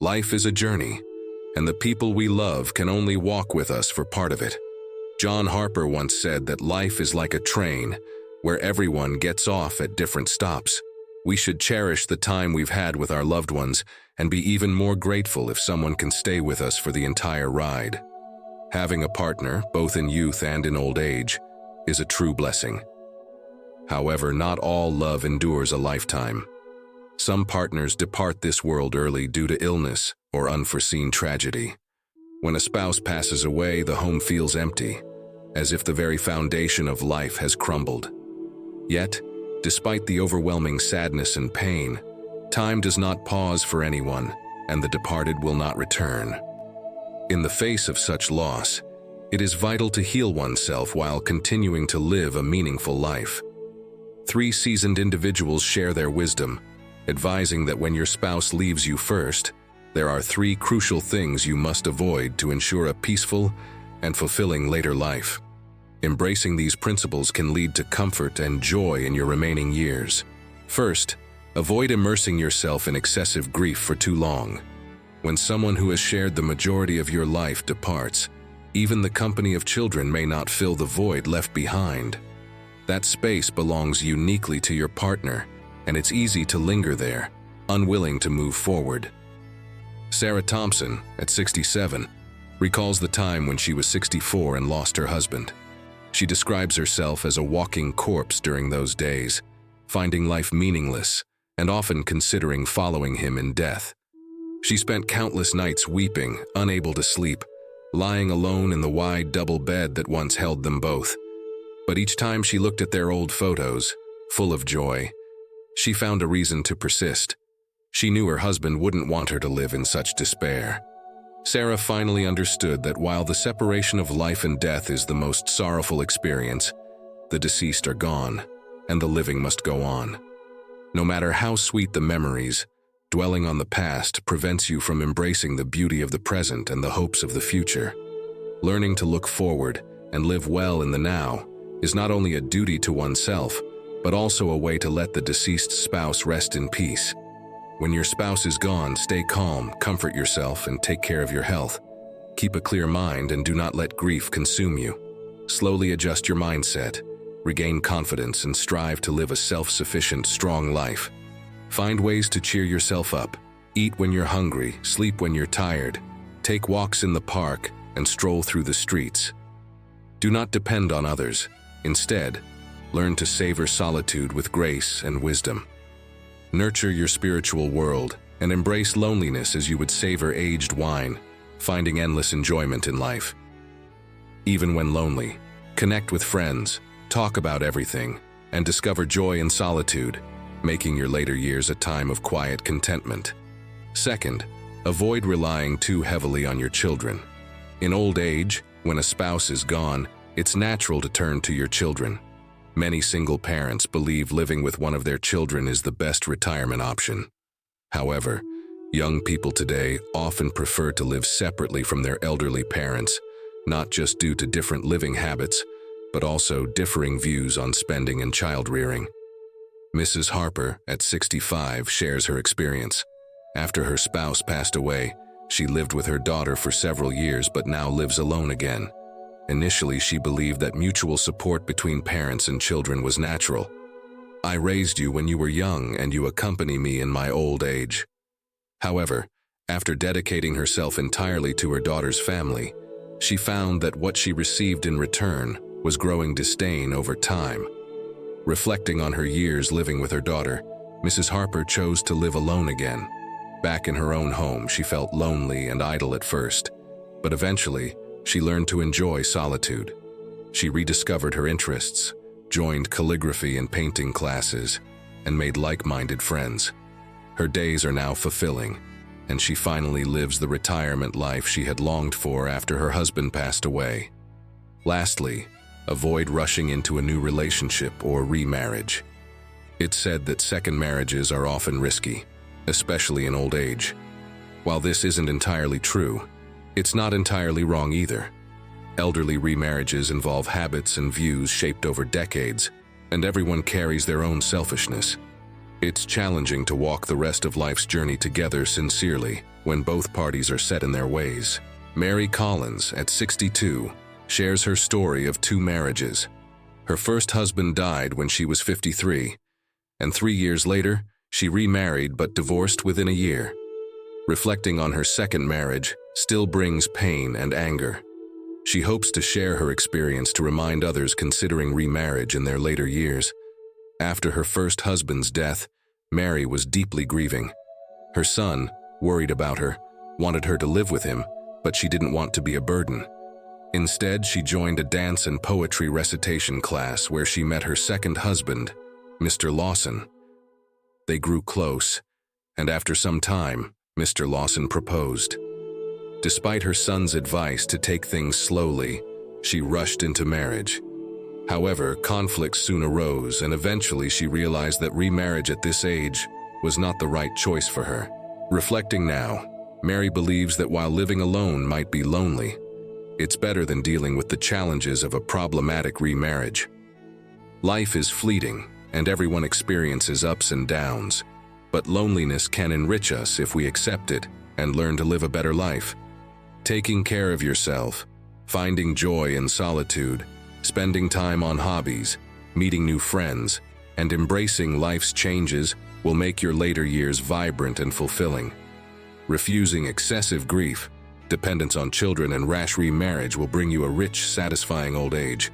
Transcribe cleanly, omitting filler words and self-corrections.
Life is a journey, and the people we love can only walk with us for part of it. John Harper once said that life is like a train, where everyone gets off at different stops. We should cherish the time we've had with our loved ones and be even more grateful if someone can stay with us for the entire ride. Having a partner, both in youth and in old age, is a true blessing. However, not all love endures a lifetime. Some partners depart this world early due to illness or unforeseen tragedy. When a spouse passes away, the home feels empty, as if the very foundation of life has crumbled. Yet, despite the overwhelming sadness and pain, time does not pause for anyone, and the departed will not return. In the face of such loss, it is vital to heal oneself while continuing to live a meaningful life. 3 seasoned individuals share their wisdom, advising that when your spouse leaves you first, there are 3 crucial things you must avoid to ensure a peaceful and fulfilling later life. Embracing these principles can lead to comfort and joy in your remaining years. First, avoid immersing yourself in excessive grief for too long. When someone who has shared the majority of your life departs, even the company of children may not fill the void left behind. That space belongs uniquely to your partner, and it's easy to linger there, unwilling to move forward. Sarah Thompson, at 67, recalls the time when she was 64 and lost her husband. She describes herself as a walking corpse during those days, finding life meaningless and often considering following him in death. She spent countless nights weeping, unable to sleep, lying alone in the wide double bed that once held them both. But each time she looked at their old photos, full of joy, she found a reason to persist. She knew her husband wouldn't want her to live in such despair. Sarah finally understood that while the separation of life and death is the most sorrowful experience, the deceased are gone, and the living must go on. No matter how sweet the memories, dwelling on the past prevents you from embracing the beauty of the present and the hopes of the future. Learning to look forward and live well in the now is not only a duty to oneself, but also a way to let the deceased spouse rest in peace. When your spouse is gone, stay calm, comfort yourself, and take care of your health. Keep a clear mind and do not let grief consume you. Slowly adjust your mindset, regain confidence, and strive to live a self-sufficient, strong life. Find ways to cheer yourself up. Eat when you're hungry, sleep when you're tired. Take walks in the park and stroll through the streets. Do not depend on others. Instead, learn to savor solitude with grace and wisdom. Nurture your spiritual world and embrace loneliness as you would savor aged wine, finding endless enjoyment in life. Even when lonely, connect with friends, talk about everything, and discover joy in solitude, making your later years a time of quiet contentment. Second, avoid relying too heavily on your children. In old age, when a spouse is gone, it's natural to turn to your children. Many single parents believe living with one of their children is the best retirement option. However, young people today often prefer to live separately from their elderly parents, not just due to different living habits, but also differing views on spending and child rearing. Mrs. Harper, at 65, shares her experience. After her spouse passed away, she lived with her daughter for several years but now lives alone again. Initially, she believed that mutual support between parents and children was natural. I raised you when you were young and you accompany me in my old age. However, after dedicating herself entirely to her daughter's family, she found that what she received in return was growing disdain over time. Reflecting on her years living with her daughter, Mrs. Harper chose to live alone again. Back in her own home, she felt lonely and idle at first, but eventually, she learned to enjoy solitude. She rediscovered her interests, joined calligraphy and painting classes, and made like-minded friends. Her days are now fulfilling, and she finally lives the retirement life she had longed for after her husband passed away. Lastly, avoid rushing into a new relationship or remarriage. It's said that second marriages are often risky, especially in old age. While this isn't entirely true, it's not entirely wrong either. Elderly remarriages involve habits and views shaped over decades, and everyone carries their own selfishness. It's challenging to walk the rest of life's journey together sincerely when both parties are set in their ways. Mary Collins, at 62, shares her story of 2 marriages. Her first husband died when she was 53, and 3 years later, she remarried but divorced within a year. Reflecting on her second marriage still brings pain and anger. She hopes to share her experience to remind others considering remarriage in their later years. After her first husband's death, Mary was deeply grieving. Her son, worried about her, wanted her to live with him, but she didn't want to be a burden. Instead, she joined a dance and poetry recitation class where she met her second husband, Mr. Lawson. They grew close, and after some time, Mr. Lawson proposed. Despite her son's advice to take things slowly, she rushed into marriage. However, conflicts soon arose, and eventually she realized that remarriage at this age was not the right choice for her. Reflecting now, Mary believes that while living alone might be lonely, it's better than dealing with the challenges of a problematic remarriage. Life is fleeting, and everyone experiences ups and downs, but loneliness can enrich us if we accept it and learn to live a better life. Taking care of yourself, finding joy in solitude, spending time on hobbies, meeting new friends, and embracing life's changes will make your later years vibrant and fulfilling. Refusing excessive grief, dependence on children, and rash remarriage will bring you a rich, satisfying old age.